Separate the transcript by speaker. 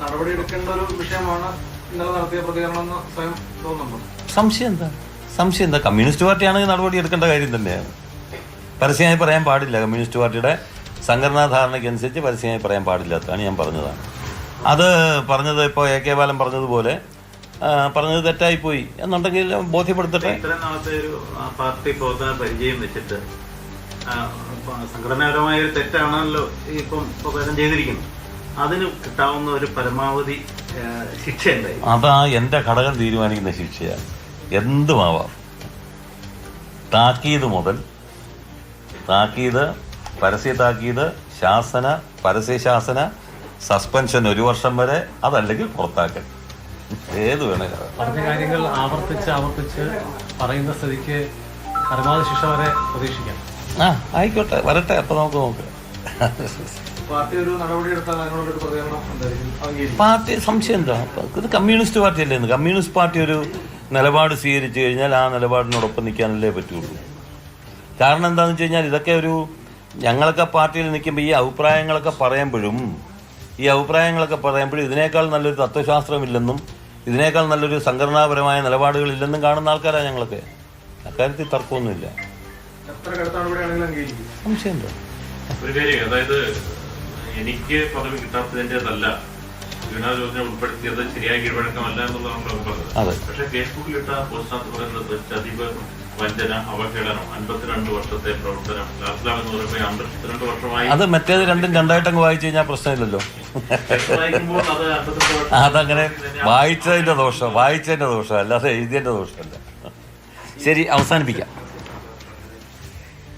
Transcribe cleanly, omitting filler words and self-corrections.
Speaker 1: നടപടിയെടുക്കേണ്ട ഒരു വിഷയമാണ് ഇന്നലെ നടത്തിയ പ്രതികരണം എന്ന് സ്വയം തോന്നുന്നു.
Speaker 2: സംശയം എന്താ? കമ്മ്യൂണിസ്റ്റ് പാർട്ടിയാണെങ്കിൽ നടപടി എടുക്കേണ്ട കാര്യം തന്നെയാണ്. പരസ്യമായി പറയാൻ പാടില്ല. കമ്മ്യൂണിസ്റ്റ് പാർട്ടിയുടെ സംഘടനാ ധാരണയ്ക്കനുസരിച്ച് പരസ്യമായി പറയാൻ പാടില്ലാത്തതാണ് ഞാൻ പറഞ്ഞതാണ്. അത് പറഞ്ഞത് ഇപ്പോൾ AK ബാലൻ പറഞ്ഞതുപോലെ പറഞ്ഞത് തെറ്റായിപ്പോയി എന്നുണ്ടെങ്കിൽ ബോധ്യപ്പെടുത്തട്ടെ.
Speaker 3: ഇത്രയും നാളത്തെ ഒരു പാർട്ടി പ്രവർത്തന പരിചയം വെച്ചിട്ട് സംഘടനാപരമായ ഒരു തെറ്റാണല്ലോ ഇപ്പം പ്രകാരം ചെയ്തിരിക്കുന്നത്. അതിന് കിട്ടാവുന്ന ഒരു പരമാവധി ശിക്ഷ എന്തായി?
Speaker 2: അതാ എൻ്റെ ഘടകം തീരുമാനിക്കുന്ന ശിക്ഷയാണ്. എന്തുമാവാം. താക്കീത് മുതൽ പരസ്യ താക്കീത്, പരസ്യശാസന, സസ്പെൻഷൻ 1 വർഷം വരെ, അതല്ലെങ്കിൽ പുറത്താക്കൽ, ഏത് വേണേലും.
Speaker 4: പറഞ്ഞ കാര്യങ്ങൾ ആവർത്തിച്ച് പറയുന്ന സ്ഥിതിക്ക് പരമാവധി ശിക്ഷ വരെ പ്രതീക്ഷിക്കാം.
Speaker 2: ആയിക്കോട്ടെ, വരട്ടെ, അപ്പൊ നമുക്ക് നോക്കാം. പാർട്ടി സംശയം എന്താ? ഇത് കമ്മ്യൂണിസ്റ്റ് പാർട്ടി അല്ലേ? കമ്മ്യൂണിസ്റ്റ് പാർട്ടി ഒരു നിലപാട് സ്വീകരിച്ചു കഴിഞ്ഞാൽ ആ നിലപാടിനോടൊപ്പം നിൽക്കാനല്ലേ പറ്റുള്ളൂ. കാരണം എന്താണെന്ന് വെച്ച് കഴിഞ്ഞാൽ ഇതൊക്കെ ഞങ്ങളൊക്കെ പാർട്ടിയിൽ നിൽക്കുമ്പോൾ ഈ അഭിപ്രായങ്ങളൊക്കെ പറയുമ്പോഴും ഇതിനേക്കാൾ നല്ലൊരു തത്വശാസ്ത്രമില്ലെന്നും ഇതിനേക്കാൾ നല്ലൊരു സംഘടനാപരമായ നിലപാടുകളില്ലെന്നും കാണുന്ന ആൾക്കാരാണ് ഞങ്ങളൊക്കെ. അക്കാര്യത്തിൽ തർക്കമൊന്നുമില്ല. സംശയം എന്താ?
Speaker 5: ഒരു കാര്യം, അതായത് എനിക്ക് പദവി കിട്ടാത്തതിൻ്റെതല്ല ജോലിനെ ഉൾപ്പെടുത്തിയത് ശരിയായ കീഴ്വഴക്കമല്ല എന്നുള്ളതാണ് പറഞ്ഞത്. പക്ഷെ ഫേസ്ബുക്കിലിട്ട പോസ്റ്റിനകത്ത് പറയുന്നത് ചതിവ്, വഞ്ചന, അവഹേളനം, 52 വർഷത്തെ പ്രവർത്തനം, ലാസ്ലാം എന്ന് പറയുമ്പോൾ 52 വർഷമായി.
Speaker 2: അത് മറ്റേത് രണ്ടും രണ്ടായിട്ടങ്ങ് വായിച്ചു കഴിഞ്ഞാൽ പ്രശ്നമില്ലല്ലോ. അതങ്ങനെ വായിച്ചതിന്റെ ദോഷം, അല്ലാതെ എഴുതിയതിന്റെ ദോഷമല്ല. ശരി, അവസാനിപ്പിക്കാം.